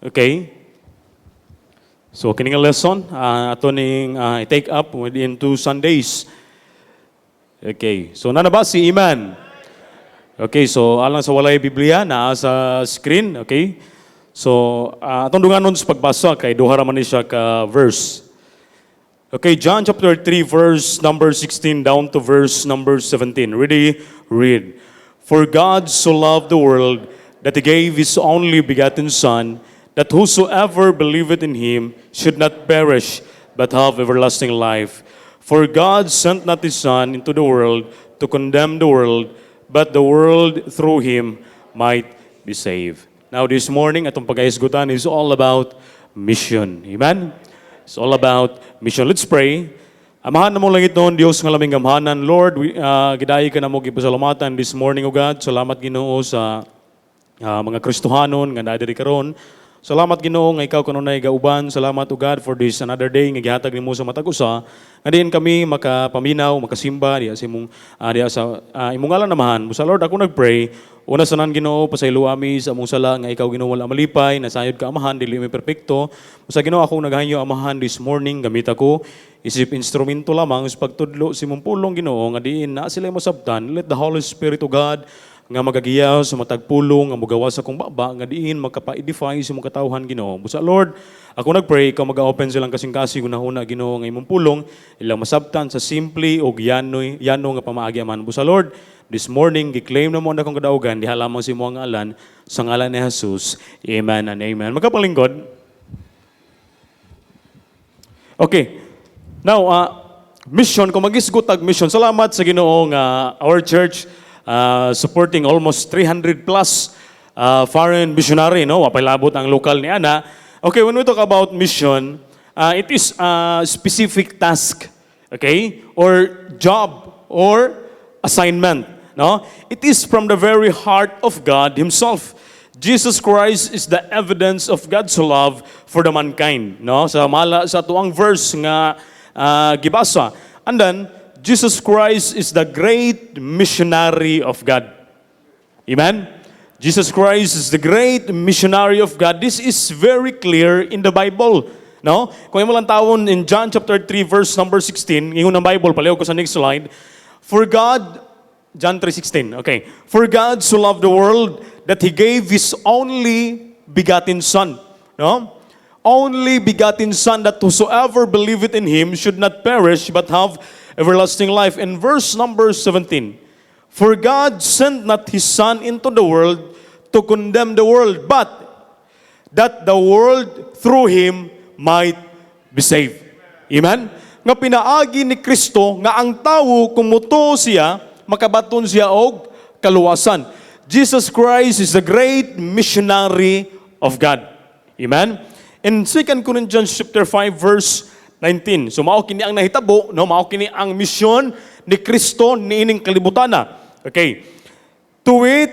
Okay? So, kining lesson, ato ning i-take up within 2 Sundays. Okay, so nanaba si Iman. Okay, so alang sa walay Biblia, naa sa screen, okay? So, atong dunganon sa pagbasa, kay duha ra man ni siya ka verse. Okay, John chapter 3, verse number 16 down to verse number 17. Ready? Read. For God so loved the world that He gave His only begotten Son, that whosoever believeth in Him should not perish, but have everlasting life. For God sent not His Son into the world to condemn the world, but the world through Him might be saved. Now this morning, atong pag-aisgutan is all about mission. Amen? It's all about mission. Let's pray. Amahan na mo langit noon, Diyos ng laming gamhanan. Lord, gidayi ka na mo gipasalamatan this morning, O God. Salamat Ginoo sa mga Kristohanon nga nadiri karon. Salamat Ginoo nga ikaw kanunay gauban. Salamat O God for this another day nga gihatag nimo sa matag usa. Nga diin kami makapaminaw, makasimba diya sa imong diya sa imong ngalan namahan. Sa Lord ako nagpray. Una sanan Ginoo pasaylo ami sa among sala nga ikaw Ginoo wala malipay, nasayod ka amahan dili mi perpekto. Sa Ginoo akong naghanyo amahan this morning gamit ako isip instrumento lamang sa pagtudlo sa imong pulong Ginoo nga diin na sila masabtan. Let the Holy Spirit O God nga magagiyaw sa matag pulong nga mogawa sa akong baba nga diin magkapa-edify sa imong katawhan Ginoo. Busa Lord, ako nagpray ikaw mag-open silang kasing-kasing unahuna Ginoo nga imong pulong ilang masabtan sa simple o yano nga pamaagyaman. Busa Lord, this morning giklaim na mo na akong kadaugan diha lamang sa imong ngalan sa ngalan ni Jesus. Amen and amen. Magkapalingkod. Okay. Now, mission kung magisgutag mission. Salamat sa Ginoo nga our church supporting almost 300 plus foreign missionary, no? Wapay labot ang lokal ni ana. Okay, when we talk about mission, it is a specific task, okay? Or job or assignment, no? It is from the very heart of God Himself. Jesus Christ is the evidence of God's love for the mankind, no? Sa tuang verse nga gibasa. And then Jesus Christ is the great missionary of God. Amen? Jesus Christ is the great missionary of God. This is very clear in the Bible. No? Kung imo lang tawon in John chapter 3 verse number 16, ingon ng Bible, paliw ko sa next slide. For God, John 3:16, okay. For God so loved the world that He gave His only begotten Son. No? Only begotten Son, that whosoever believeth in Him should not perish but have everlasting life. In verse number 17, for God sent not His Son into the world to condemn the world, but that the world through Him might be saved. Amen? Nga pinaagi ni Kristo nga ang tawo kumuto siya, makabaton siya og kaluwasan. Jesus Christ is the great missionary of God. Amen? In 2 Corinthians chapter 5 verse 19. So mao kini ang nahitabo, no, mao kini ang misyon ni Kristo niining kalibutan na. Okay. To wit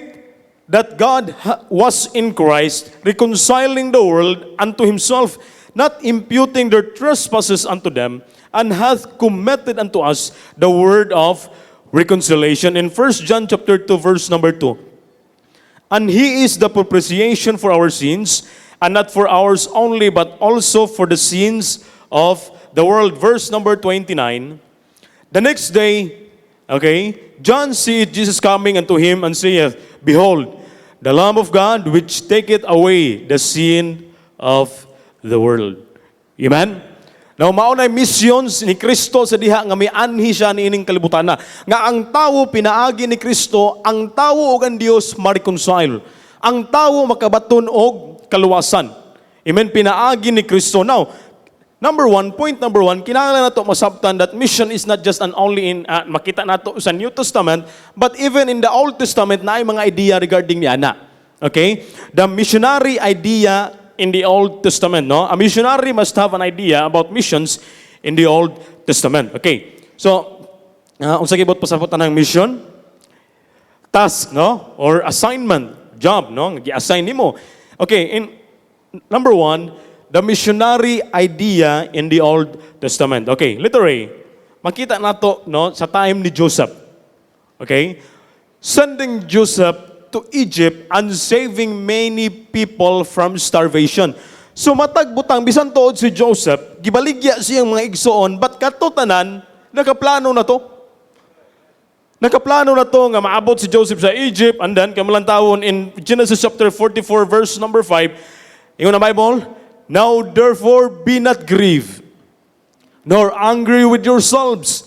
that God was in Christ reconciling the world unto Himself, not imputing their trespasses unto them, and hath committed unto us the word of reconciliation. In 1 John chapter 2 verse number 2. And He is the propitiation for our sins, and not for ours only, but also for the sins of the world. Verse number 29. The next day, okay, John seeth Jesus coming unto him and saith, Behold, the Lamb of God which taketh away the sin of the world. Amen? Now, maunay missions ni Kristo sa diha nga may anhi siya niining kalibutan na. Nga ang tao pinaagi ni Kristo, ang tao ug ang Dios ma-reconcile. Ang tao makabaton og kaluwasan. Amen? Pinaagi ni Kristo. Now, point number one, kinahanglan nato masabtan that mission is not just an only in, makita nato sa New Testament, but even in the Old Testament na ay mga idea regarding ni ana. Okay? The missionary idea in the Old Testament, no? A missionary must have an idea about missions in the Old Testament. Okay? So, unsa gibot pasabutan ng mission? Task, no? Or assignment, job, no? Gi-assign nimo. Okay, in number one, the missionary idea in the Old Testament. Okay, literally, makita nato no sa time ni Joseph. Okay? Sending Joseph to Egypt and saving many people from starvation. So matag butang bisan tuod si Joseph, gibaligya siyang mga igsoon, but kadto tanan nakaplano na to. Nakaplano na to nga maabot si Joseph sa Egypt, and then kamalang tawon in Genesis chapter 44 verse number 5. Ingon na Bible, now therefore be not grieved, nor angry with yourselves,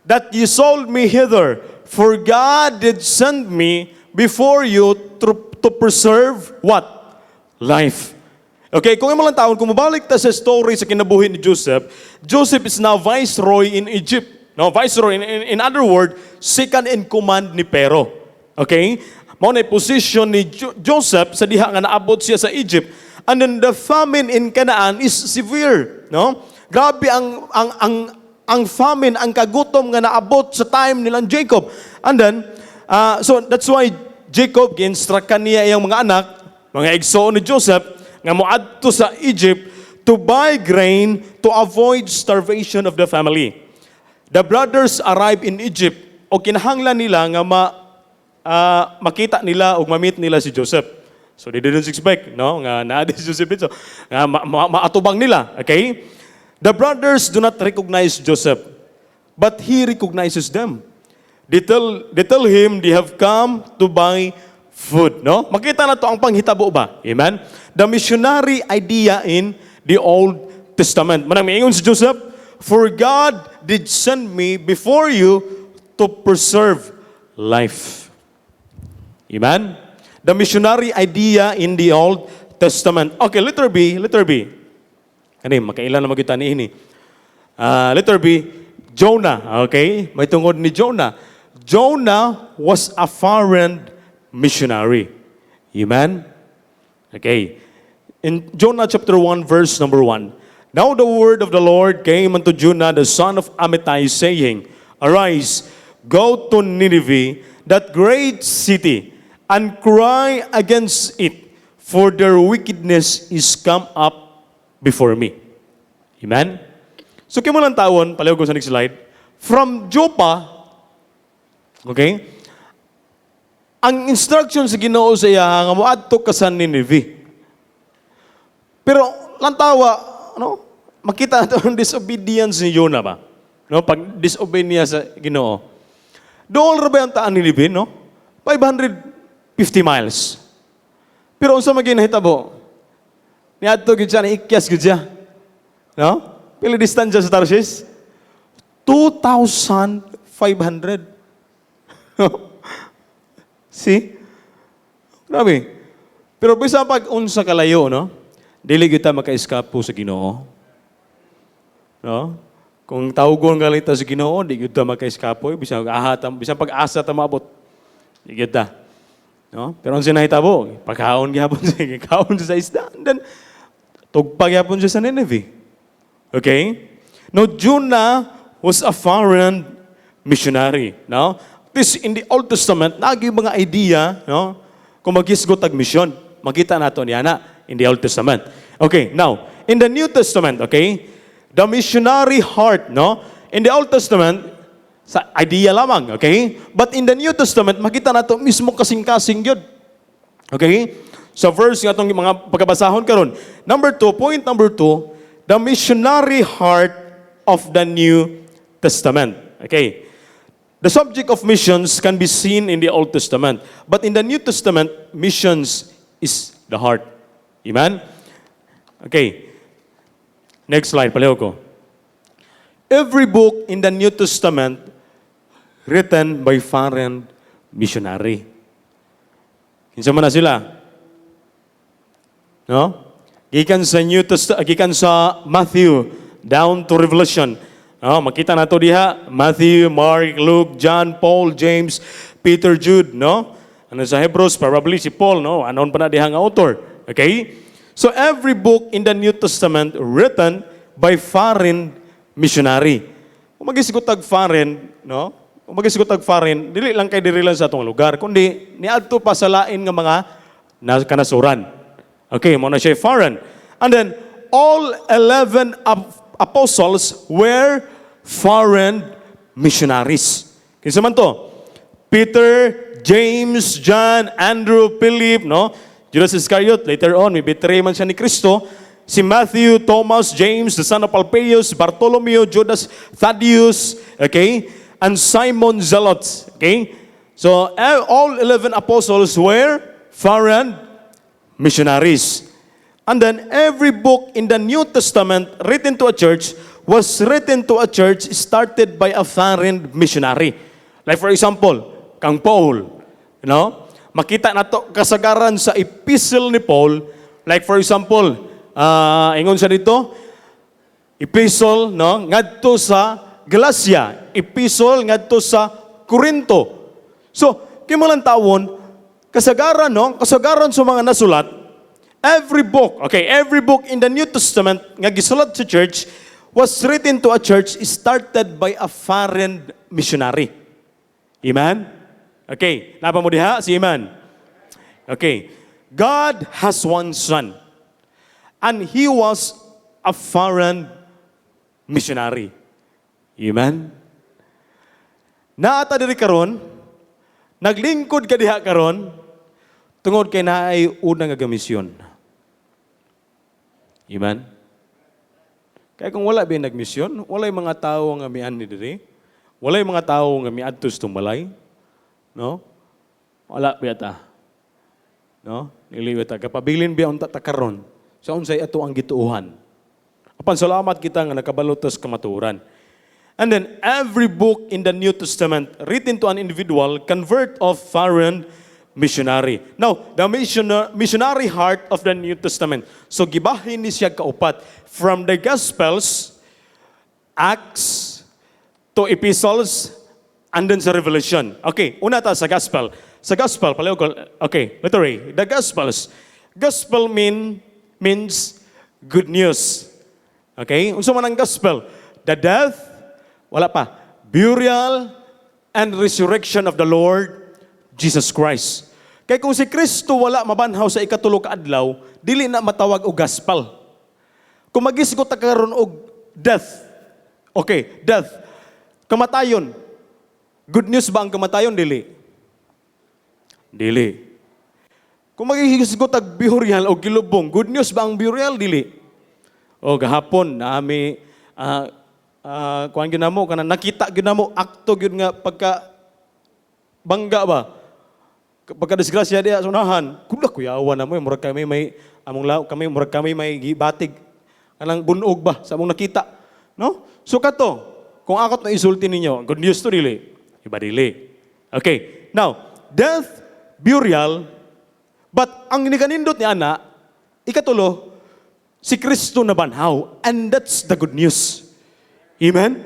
that ye sold me hither, for God did send me before you to preserve what? Life. Okay, kung ilang taon, kung mabalik ta sa story sa kinabuhi ni Joseph, Joseph is now viceroy in Egypt. No, viceroy, in other words, second in command ni Pero. Okay? Mao na position ni Joseph sa diha nga naabot siya sa Egypt. And then the famine in Canaan is severe. No? Grabe ang famine, ang kagutom nga naabot sa time nilang Jacob. And then, so that's why Jacob, gi-instruct niya iyang mga anak, mga igsoon ni Joseph, nga moadto sa Egypt to buy grain to avoid starvation of the family. The brothers arrived in Egypt o kinahanglan nila nga makita nila o ma-meet nila si Joseph. So they didn't expect, no, nga naadi si Joseph dito. Nga maatubang nila, okay? The brothers do not recognize Joseph, but he recognizes them. They tell him they have come to buy food, no? Makita na to ang panghitabo ba? Amen? The missionary idea in the Old Testament. Manang miingon si Joseph, for God did send me before you to preserve life. Amen? The missionary idea in the Old Testament. Okay, letter B. Ano makailan na magkita ni ini. Letter B, Jonah. Okay? May tungod ni Jonah. Jonah was a foreign missionary. Amen? Okay. In Jonah chapter 1, verse number 1. Now the word of the Lord came unto Jonah, the son of Amittai, saying, arise, go to Nineveh, that great city, and cry against it, for their wickedness is come up before me. Amen? So, kimo lang tawon, palayo ko sa next slide. From Joppa, okay, ang instruction sa Ginoo sa iya, nga moadto ka sa Nineveh. Pero, lantawa, ano, makita natin ang disobedience ni Jonah ba? No, pag disobey niya sa Ginoo. Doon ra ba ang taan ni Nineveh, no? 550 miles. Pero unsa maging nahitabo? Niadto gid siya, ikyas gid siya. No? Pila distansya sa Tarshish? 2,500. See? Grabe. Pero bisa pag unsa kalayo, no? Dili kita maka-eskapo sa Ginoo. No? Kung tawgon galita sa Ginoo, di kita maka-eskapo, bisa pag-asa ta maabot. Di kita. No? Pero ang sinahitabo, pagkaon gyapon siya, kaon siya sa isda, and then tugpag gyapon siya sa Nineveh. Okay? No, Jonah was a foreign missionary. No? This in the Old Testament, nagi mga idea, no? Kung magisgot ag mission, makita nato niya na in the Old Testament. Okay, now, in the New Testament, okay, the missionary heart, no? In the Old Testament, sa idea lamang, okay? But in the New Testament, makita nato mismo kasing-kasing yun. Okay? So verse nga itong mga pagkabasahon karon. Point number 2, the missionary heart of the New Testament. Okay? The subject of missions can be seen in the Old Testament. But in the New Testament, missions is the heart. Amen? Okay. Next slide, palayo ko. Every book in the New Testament written by foreign missionary. Kinsa man na sila? No? Gikan sa Matthew down to Revelation. No, makita nato diha Matthew, Mark, Luke, John, Paul, James, Peter, Jude, no? Ano sa Hebrews, probably si Paul, no? Anon pa na diha nga author. Okay? So every book in the New Testament written by foreign missionary. Kung magisgutag foreign, no? Kung magisgutag foreign, dili lang kay diri lang sa atong lugar, kundi niadto pa sa lain nga mga kanasuran. Okay, mo na siya foreign. And then all 11 apostles were foreign missionaries. Kinsa man to? Peter, James, John, Andrew, Philip, no? Judas Iscariot, later on, may betray man siya ni Kristo. Si Matthew, Thomas, James, the son of Alphaeus, Bartholomew, Judas, Thaddeus, okay? And Simon Zealot, okay? So, all 11 apostles were foreign missionaries. And then, every book in the New Testament written to a church was written to a church started by a foreign missionary. Like for example, kang Paul, you know? Makita nato kasagaran sa epistle ni Paul. Like for example, ingon sa dito, epistle, no? Ngadto sa Galacia, epistle ngadto sa Corinto. So, kimo lang tawon, kasagaran, no? Kasagaran sa mga nasulat, every book in the New Testament nga gisulat sa church was written to a church started by a foreign missionary. Amen? Okay, napa mo diha si Iman? Okay, God has one son and he was a foreign missionary. Amen? Naata diri karon, naglingkod ka diha karon, tungod kay naay una nga gamisyon. Amen? Kaya kung wala ba nagmisyon, walay mga tao nga mian ni diri, walay mga tao nga miadtos tumbalay, no? Wala ba ta? No? Niliwat ta kapabilin biya unta ta karon. Sa unsay ato ang gituuhan. Apan salamat kita nga nakabalutos kamaturan. And then every book in the New Testament written to an individual convert of foreign missionary. Now, the missionary heart of the New Testament. So gibahin ni siya kaupat from the Gospels, Acts to Epistles, and then sa Revelation. Okay, una ta sa Gospel. Sa Gospel, okay, letter A. The Gospels. Gospel means good news. Okay, unsa man ang Gospel? The death, wala pa, burial, and resurrection of the Lord Jesus Christ. Kaya kung si Kristo wala mabanhaw sa ikatulo ka adlaw, dili na matawag og gospel. Kung magisgot ta karon og death. Okay, death. Kamatayon. Good news ba ang kamatayon? Dili. Dili. Kung magisgot ag burial o gilubong, good news ba ang burial? Dili. O gahapon naami kuan gyud namo kana nakita gyud namo akto gyud nga pagka bangga ba? Pagka disgrasya dia sa unahan, kuda kuyawan na mo, murag kami may among law, murag kami may gibatig kanang bunog ba sa among nakita, no? So kato, kung akot na isulti ninyo, good news to dili, iba dili. Okay, now, death, burial, but ang nikanindot ni ana, ikatulo, si Kristo na banhaw, and that's the good news. Amen?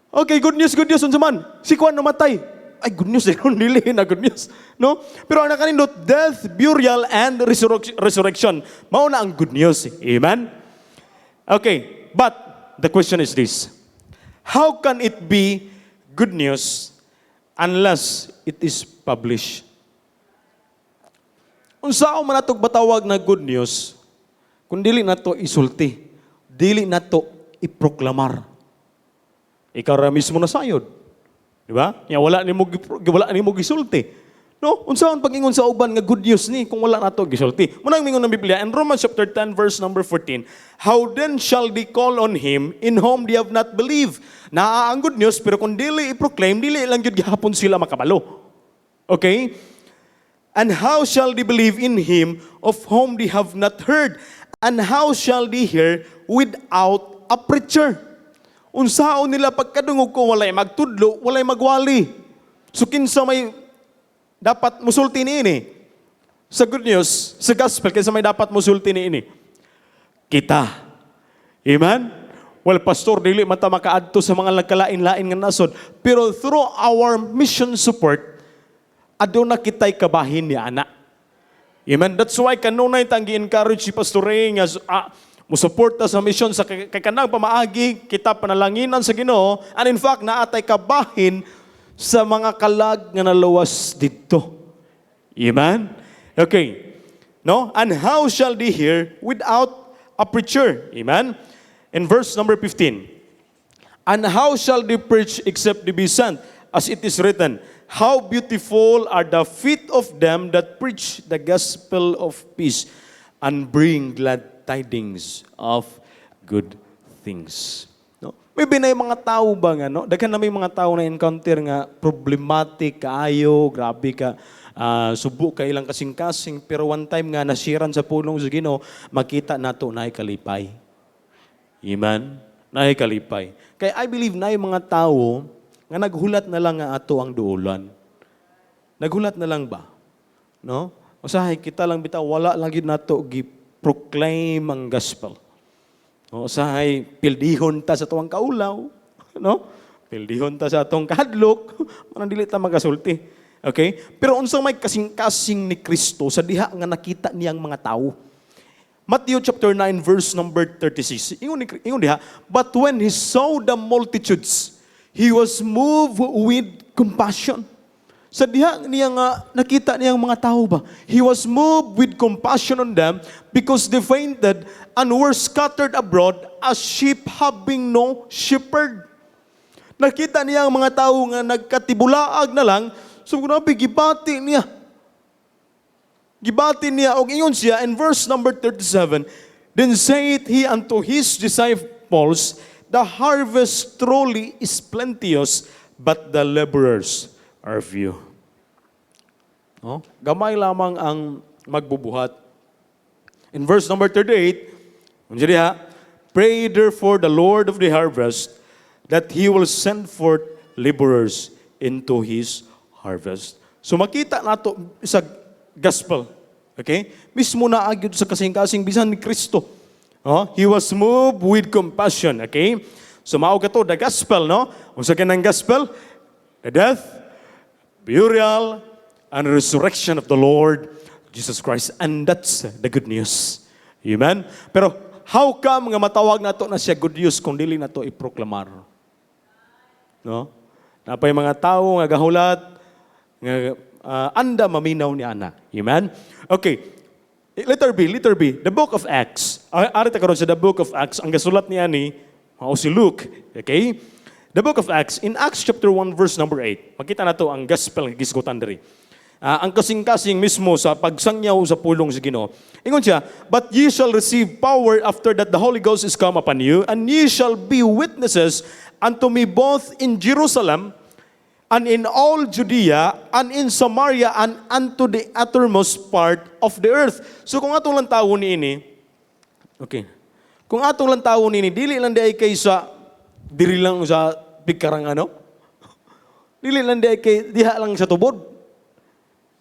Okay, good news unsa man. Si Juan namatay. Ay, good news, dili na good news. No? Pero ang nakanindot, death, burial, and resurrection. Mao na ang good news. Amen? Okay, but the question is this. How can it be good news unless it is published? Unsao man natog batawag na good news, kung dili nato isulti, dili nato iproklamar. Ikaw ra mismo nasayod. Di ba? Wala ni mo gisulti. No? Unsaon pag-ingon sa uban nga good news ni kung wala nato gisulti. Munang mingon ng Biblia in Romans chapter 10 verse number 14. How then shall they call on him in whom they have not believed? Naa ang good news pero kung dili i-proclaim, dili lang gyud gihapon sila makabalo. Okay? And how shall they believe in him of whom they have not heard? And how shall they hear without a preacher? Unsaon nila pagkadungog ko walay magtudlo, walay magwali. So kinsa may dapat musulti niini? Sa good news, sa gospel, kinsa may dapat musulti niini? Kita. Amen? Well, pastor, dili man ta makaadto sa mga nagkalain-lain nga nasod. Pero through our mission support, aduna kitay kabahin ni ana. Amen? That's why kanunay tang gi-encourage si Pastor Ray nga musuporta sa mission sa kanang pamaagi, kita panalanginan sa Ginoo, and in fact naatay kabahin sa mga kalag nga naluwas didto. Amen? Okay. No? And how shall they hear without a preacher? Amen? In verse number 15. And how shall they preach except they be sent? As it is written, how beautiful are the feet of them that preach the gospel of peace and bring glad tidings of good things. No? May binay mga tao ba nga, no? Daghan na may mga tao na encounter nga problematic, kaayo, grabe ka, subo ka ilang kasing-kasing, pero one time nga nasiran sa pulong sa Ginoo, makita nato na kalipay. Amen? Na kalipay. Kaya I believe na yung mga tao nga naghulat na lang nga ato ang duulan. Naghulat na lang ba? No? Usahay kita lang bitaw, wala lang yun nato gi-proclaim ang gospel. No? Usahay, pildihon ta sa tuwang kaulaw. No? Pildihon ta sa atong kahadlok. Manang dili ta magasulti. Okay? Pero unsang may kasing-kasing ni Kristo sa diha nga nakita niyang mga tao. Matthew chapter 9 verse number 36. Ingon diha, but when he saw the multitudes, he was moved with compassion. Sa diha niya nga nakita niyang mga tao ba? He was moved with compassion on them because they fainted and were scattered abroad as sheep having no shepherd. Nakita niya ang mga tao nga nagkatibulaag na lang, so grabe gibati niya. Gibati niya og ingon siya in verse number 37, then saith he unto his disciples, the harvest truly is plenteous, but the laborers are few. No? Gamay lamang ang magbubuhat. In verse number 38, pray therefore the Lord of the harvest that He will send forth laborers into His harvest. So makita nato sa gospel. Okay? Mismo na agyod sa kasing-kasing bisan ni Kristo. He was moved with compassion. Okay? So mao kato the gospel, no? Unsa kanang gospel? The death, burial, and resurrection of the Lord Jesus Christ. And that's the good news. Amen? Pero how come nga matawag nato na siya good news kung dili nato iproklamar? No? Napay mga tao nga gahulat nga anda maminaw ni ana. Amen? Okay. Letter B. The book of Acts. Arita karon sa the book of Acts. Ang gasulat niya ni si Luke. Okay? The book of Acts. In Acts chapter 1 verse number 8. Makita na to ang gospel nga gisgutan diri. Ang kasing-kasing mismo sa pagsangyaw sa pulong sa Ginoo. Ingon siya, but ye shall receive power after that the Holy Ghost is come upon you, and ye shall be witnesses unto me both in Jerusalem and in all Judea, and in Samaria, and unto the uttermost part of the earth. So kung atong lang tao niini, okay. Kung atong lang tao niini, dili lang di ay kay sa, diri lang sa pikarang ano? Dili lang di ay kay, diha lang sa tubod.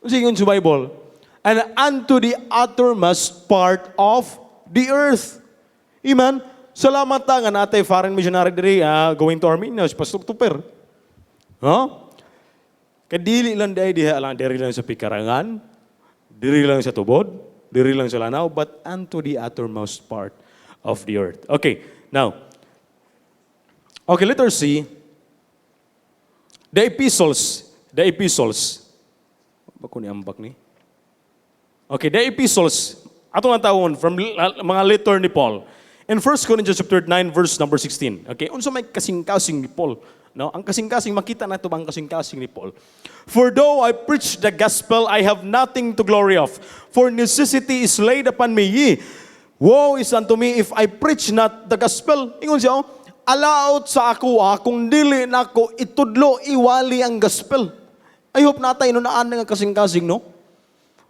Singon sa Bible, and unto the uttermost part of the earth. Amen? Salamat nga natay foreign missionary diri, going to Armenia, si Pastor Tuper. Kadili lang diha lang, diri lang sa pikarangan, diri lang sa tubod, diri lang sa lanaw, but unto the uttermost part of the earth. Okay, now, okay, letter C, the epistles, bako ni ambak ni? Okay, the epistles, atong natawon from mga letter ni Paul. In 1 Corinthians chapter 9 verse number 16. Okay, unsa may kasing-kasing ni Paul? No, ang kasing-kasing makita nato bang kasing-kasing ni Paul. For though I preach the gospel, I have nothing to glory of, for necessity is laid upon me. Ye, woe is unto me if I preach not the gospel. Ingon siya, alaot sa ako kung dili nako itudlo iwali ang gospel. I hope natay no naan nga kasing-kasing, no?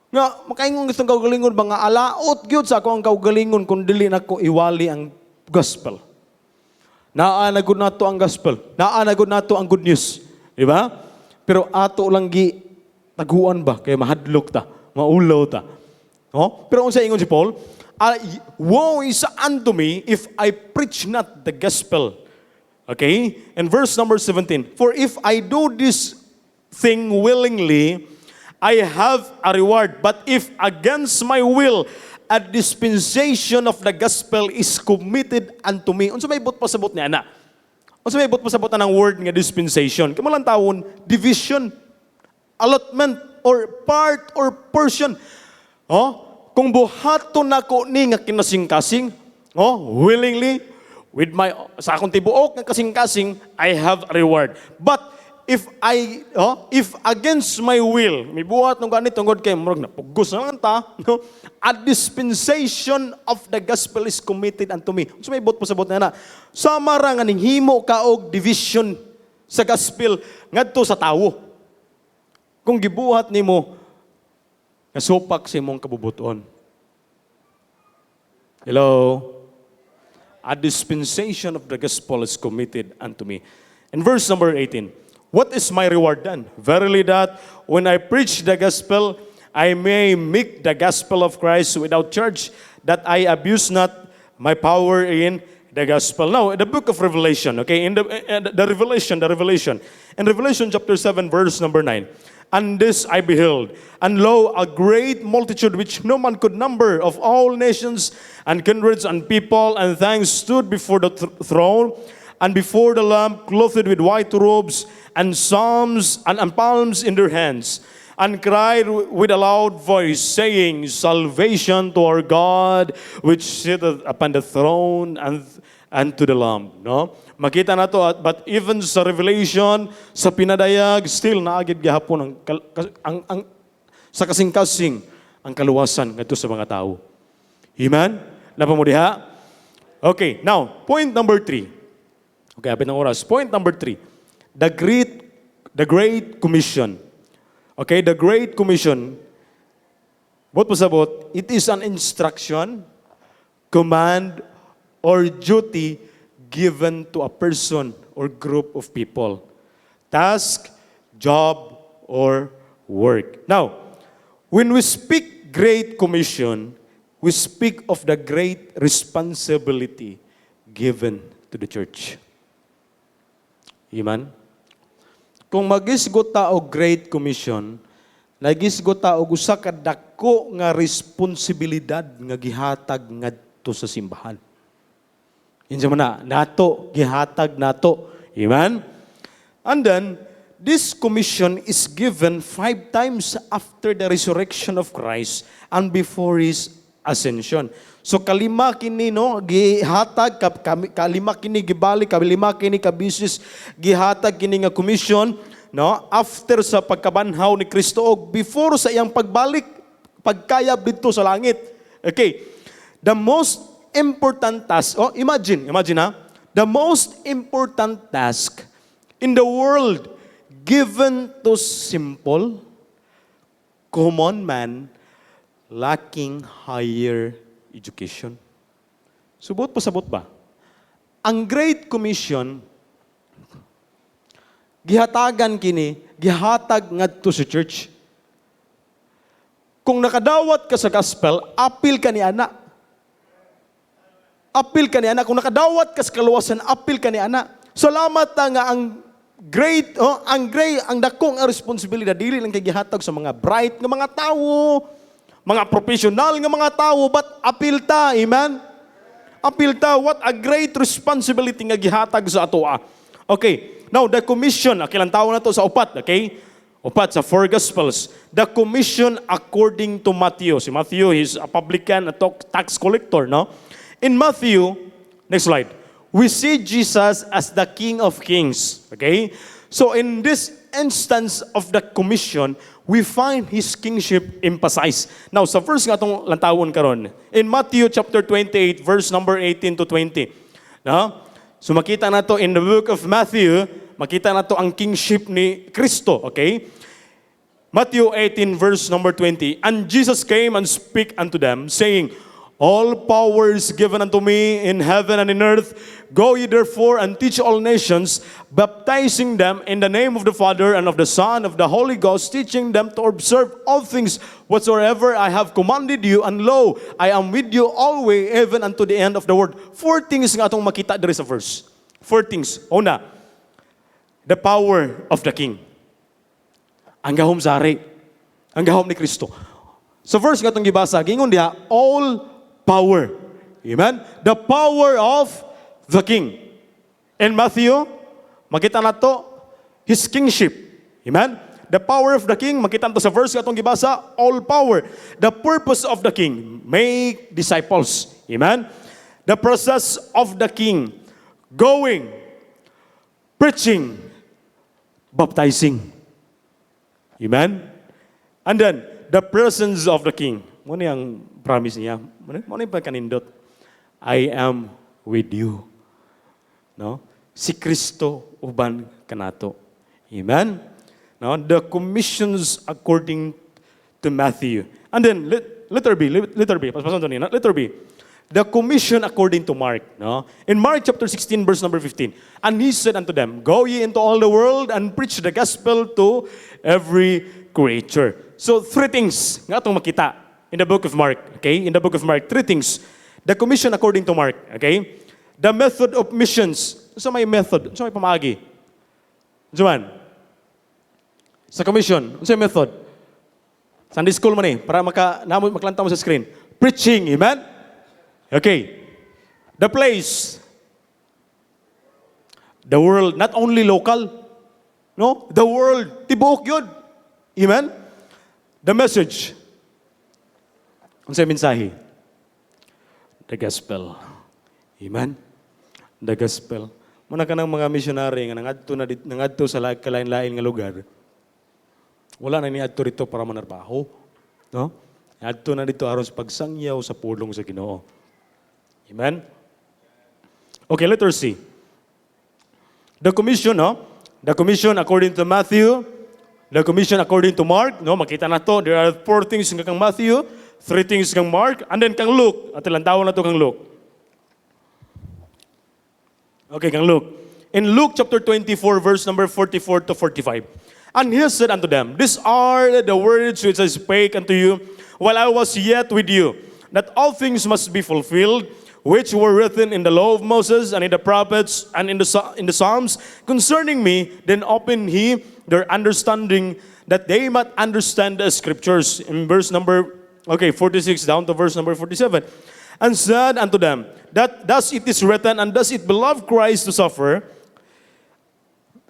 Nga makaingon gustong kaugalingon ba nga alaot gyud sa ako ang kaugalingon kung dili nako iwali ang gospel. Naanagod nato ang gospel. Naanagod nato ang good news. Di ba? Pero ato lang gi taguan ba kay mahadlok ta, maulaw ta. No? Pero unsa ingon si Paul? Woe is unto me if I preach not the gospel. Okay? And verse number 17. For if I do this thing willingly, I have a reward. But if against my will, a dispensation of the gospel is committed unto me. Unsa may ibot pasabot ni ana? Unsa may ibot pasabot ng word nga dispensation? Kamo lang tawon division, allotment or part or portion. Kung buhaton nako ni nga kinasing-kasing, willingly with my sa akong tibuok nga kasing-kasing, I have a reward. But if against my will, mibuhat ng ganit tungod kay murag napugos na lang ta, no? A dispensation of the gospel is committed unto me. So may bot po sa bot na sama ra nga ning himo ka og division sa gospel ngadto sa tawo. Kung gibuhat nimo nasupak sa imong kabubuton. Hello? A dispensation of the gospel is committed unto me. In verse number 18, what is my reward then? Verily that when I preach the gospel, I may make the gospel of Christ without charge, that I abuse not my power in the gospel. Now, the book of Revelation, okay, in the Revelation. In Revelation chapter 7, verse number 9, and this I beheld, and lo, a great multitude which no man could number, of all nations and kindreds and people and things, stood before the throne and before the Lamb, clothed with white robes and psalms and palms in their hands, and cried with a loud voice, saying, Salvation to our God, which sitteth upon the throne and to the Lamb. No? Makita na to, but even sa Revelation, sa pinadayag, still naagid gihapon ang sa kasing-kasing ang kaluwasan ngadto sa mga tao. Amen? Napamudiha? Okay, now, point number 3. Okay, apit ng oras. Point number 3. The Great Commission. Okay, the Great Commission. Bot pasabot, it is an instruction, command, or duty given to a person or group of people. Task, job, or work. Now, when we speak Great Commission, we speak of the great responsibility given to the church. Amen? Kung magisgot ta og Great Commission, nagisgot ta og usa ka dako nga responsibilidad nga gihatag ngadto sa simbahan. Insa man na nato gihatag nato. Amen? And then this commission is given 5 times after the resurrection of Christ and before His ascension. So kalima kini no gihatag kalima kini gibalik kalima kini kabisis gihatag kini nga commission no after sa pagkabanhaw ni Kristo og before sa iyang pagbalik pagkayab dito sa langit. Okay. The most important task, imagine ha, the most important task in the world given to simple common man lacking higher education. Subot pasabot ba? Ang Great Commission, gihatagan kini, gihatag ngadto sa church. Kung nakadawat ka sa gospel, apil ka ni ana. Apil ka ni ana. Kung nakadawat ka sa kaluwasan, apil ka ni ana. Salamat nga ang dakong responsibilidad dili lang kay gihatag sa mga bright nga mga tawo, mga professional nga mga tao, but apil ta, amen? Apil ta, what a great responsibility nga gihatag sa atoa. Okay, now the commission, kilang tao na to sa upat, okay? Upat sa 4 Gospels. The commission according to Matthew. Si Matthew, he's a publican, a tax collector, no? In Matthew, next slide, we see Jesus as the King of Kings, okay? So in this instance of the commission, we find His kingship emphasized. Now, sa verse nga itong lantawon karon, in Matthew chapter 28, verse number 18 to 20. No? So makita na to in the book of Matthew, makita na to ang kingship ni Kristo. Okay? Matthew 18, verse number 20. And Jesus came and spake unto them, saying, All power is given unto me in heaven and in earth. Go ye therefore and teach all nations, baptizing them in the name of the Father and of the Son and of the Holy Ghost, teaching them to observe all things whatsoever I have commanded you. And lo, I am with you always, even unto the end of the world. 4 things nga itong makita there sa verse. 4 things. Una, the power of the King. Ang gahom sari. Ang gahom ni Kristo. Sa verse nga itong gibasa, gingon diha, all power. Amen? The power of the King. In Matthew, makita na to, His kingship. Amen? The power of the King, makita na to sa verse katong gibasa, all power. The purpose of the King, make disciples. Amen? The process of the King, going, preaching, baptizing. Amen? And then, the presence of the King. Muna yung promise niya. Muna yung pagkanindot. I am with you. No? Si Kristo uban kanato. Amen? No? The commissions according to Matthew. And then, letter B. Paspasan to niya. Letter B. The commission according to Mark. No? In Mark chapter 16, verse number 15. And he said unto them, Go ye into all the world and preach the gospel to every creature. So, three things nga itong makita in the book of Mark. Okay? In the book of Mark, three things. The commission according to Mark. Okay? The method of missions. Sa may method? Sa may pamagi? Juan? Sa commission? Sa may method? Sunday school man para maklanta mo sa screen. Preaching. Amen? Okay. The place. The world. Not only local. No? The world. Tibuok yun. Amen? The message. Ang sa mensahe? The gospel. Amen? The gospel. Muna ka ng mga missionary nga nangadto sa kalain-lain nga lugar. Wala na niadto rito para manarbaho. No? Niadto na dito aron sa pagsangyaw sa pulong sa Ginoo. Amen? Okay, letter C. The commission, no? The commission according to Matthew, the commission according to Mark, no? Makita na to, there are 4 things kang Matthew, 3 things kang Mark, and then kang Luke. At ilang tawon na to kang Luke. Okay, kang Luke. In Luke chapter 24, verse number 44 to 45. And he said unto them, These are the words which I spake unto you while I was yet with you, that all things must be fulfilled, which were written in the law of Moses and in the prophets and in the Psalms concerning me. Then opened he their understanding, that they might understand the scriptures. In verse number 46 down to verse number 47. And said unto them, that thus it is written, and thus it beloved Christ to suffer,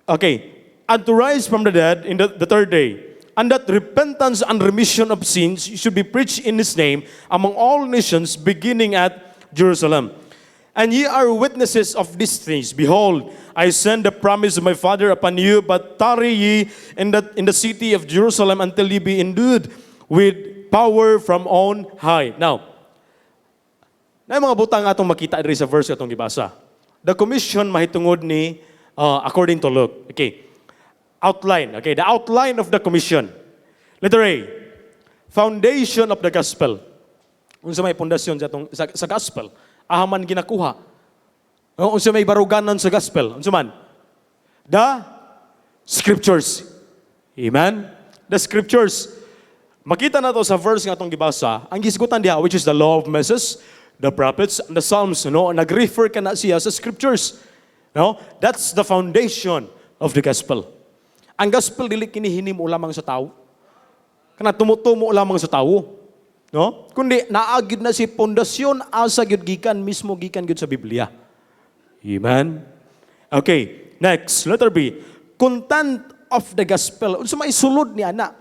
and to rise from the dead in the third day, and that repentance and remission of sins should be preached in his name among all nations, beginning at Jerusalem. And ye are witnesses of these things. Behold, I send the promise of my Father upon you, but tarry ye in the city of Jerusalem until ye be endued with power from on high. Now, na mga butang atong makita diri sa verse atong gibasa. The commission mahitungod ni according to Luke. Okay. Outline. Okay, the outline of the commission. Letter A. Foundation of the gospel. Unsa may pundasyon sa gospel? Ahaman ginakuha. Unsa may baruganan sa gospel? Unsa man? The scriptures. Amen? The scriptures. Makita na to sa verse nga atong gibasa, ang gisgutan diha, which is the law of Moses, the prophets, and the Psalms. No? Nag-refer ka na siya sa scriptures. No? That's the foundation of the gospel. Ang gospel dili kini hinimo lamang sa tao. Kana tumutumo lamang sa tao. No? Kundi naagid na si pundasyon asa gyud gikan mismo gikan gyud sa Biblia. Amen. Okay, next, letter B. Content of the gospel. Unsa may sulod ni ana?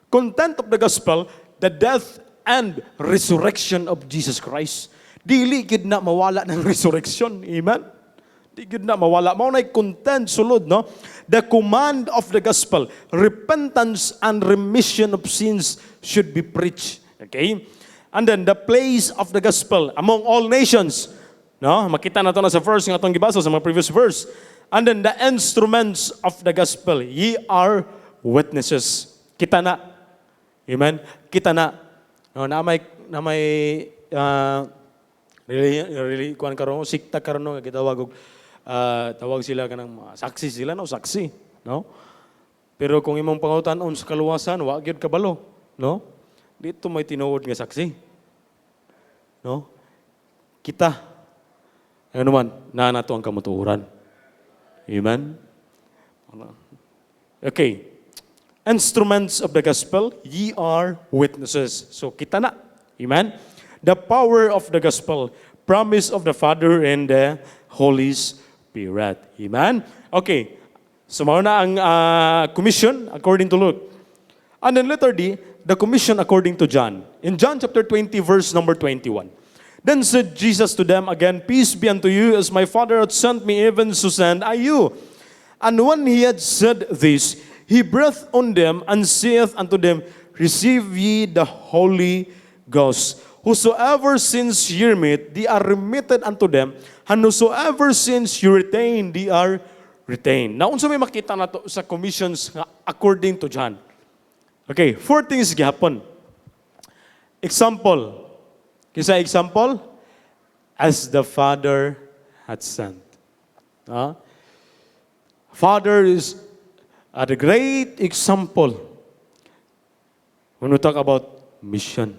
Content of the gospel, the death and resurrection of Jesus Christ. Dili gid na mawala ng resurrection. Amen. Di gid na mawala. Mao nay content sulod, no? The command of the gospel, repentance and remission of sins should be preached. Okay? And then the place of the gospel among all nations. No? Makita na to na sa verse nga atong gibasa sa mga previous verse. And then the instruments of the gospel, ye are witnesses. Kita na. Amen? Kita na. No, na may really kuan karon sikta karon nga gitawag og tawag sila kanang saksi sila no, saksi, no? Pero kung imong pangutan-on sa kaluwasan, wa gyud kabalo, no? Dito may tinuod nga saksi. No? Kita ano man na nato ang kamuturan. Amen. Okay. Instruments of the gospel, ye are witnesses. So kita na. Amen. The power of the gospel, promise of the Father and the Holy Spirit. Amen. Okay. So mao na ang commission according to Luke. And then letter D, the commission according to John. In John chapter 20, verse number 21. Then said Jesus to them again, Peace be unto you, as my Father hath sent me, even so send I you. And when he had said this, he breathed on them and saith unto them, Receive ye the Holy Ghost. Whosoever sins ye remit, they are remitted unto them, and whosoever sins you retain, they are retained. Now, unsa may makita nato sa commissions nga according to John. Okay, 4 things gihapon. Example. Kisa example, as the Father had sent. Father is a great example when we talk about mission.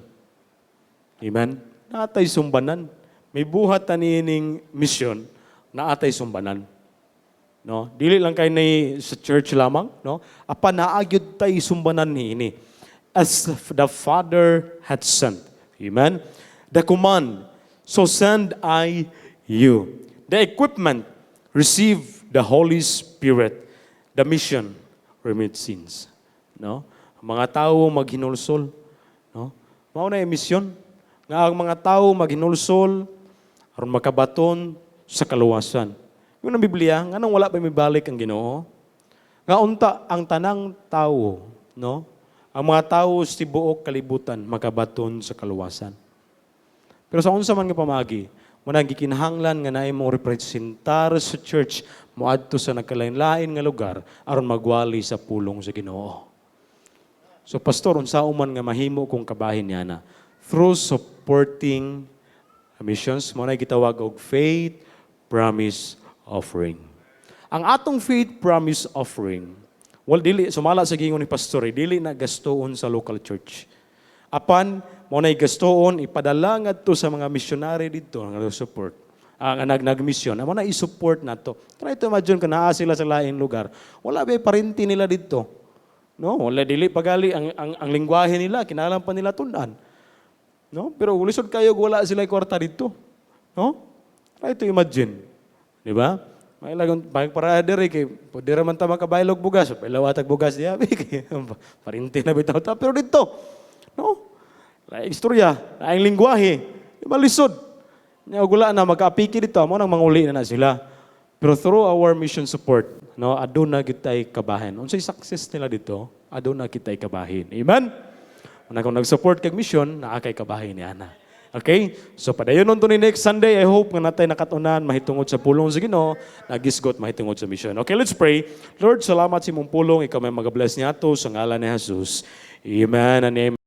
Amen? Naatay sumbanan. May buhat tanining mission, naatay sumbanan. No? Dili lang kay ni sa church lamang, no? Apa naagyud tay sumbanan niini. As the Father had sent. Amen? The command, so send I you. The equipment, receive the Holy Spirit. The mission, remit sins. No? Mga tao maghinulsol, no? Mao na yung mission nga ang mga tao maghinulsol aron makabaton sa kaluwasan. Yung ang Biblia, nga nang wala pa mibalik ang Ginoo. Nga unta ang tanang tao, no? Ang mga tao sa tibuok kalibutan makabaton sa kaluwasan. Pero sa unsa man nga pamagi, mo nang gikinahanglan nga naay mo representar sa church moadto sa nagkalain-lain nga lugar aron magwali sa pulong sa Ginoo. So pastor, unsa man nga mahimo kung kabahin niya na through supporting missions mo na gitawag og faith promise offering. Ang atong faith promise offering, dili sumala sa gingon ni pastor, dili na gastoon sa local church. Apan mo na gastoon ipadala ngadto sa mga missionary dito nga support. Ang nag-mission, amo na i-support nato. Try to imagine ka naa sila sa laing lugar. Wala ba parinti nila dito? No, wala dili pagali ang lingwahe nila, kinalam pa nila tun-an. No? Pero ulisod kayo wala sila kwarta dito. No? Try to imagine. Di ba? May lagang pagparader kay pwede raman ta makabaylog bugas, pailawatag bugas diya, parinti na bitaw ta pero dito. No? Laing istorya, laing lingwahe, di ba lisod? Nya gula na magkaapiki dito, mo nang manguli na sila. Pero through our mission support, no, aduna kitay kabahin. Unsay success nila dito, aduna kitay kabahin. Amen. Kung nag-support kag mission, naa kay kabahin ni ana. Okay? So padayon nun to ni next Sunday, I hope nga natay nakatunan mahitungod sa pulong sa Ginoo, nagisgot mahitungod sa mission. Okay, let's pray. Lord, salamat sa imong pulong, ikaw may mag-bless niya to sa ngalan ni Jesus. Amen and amen.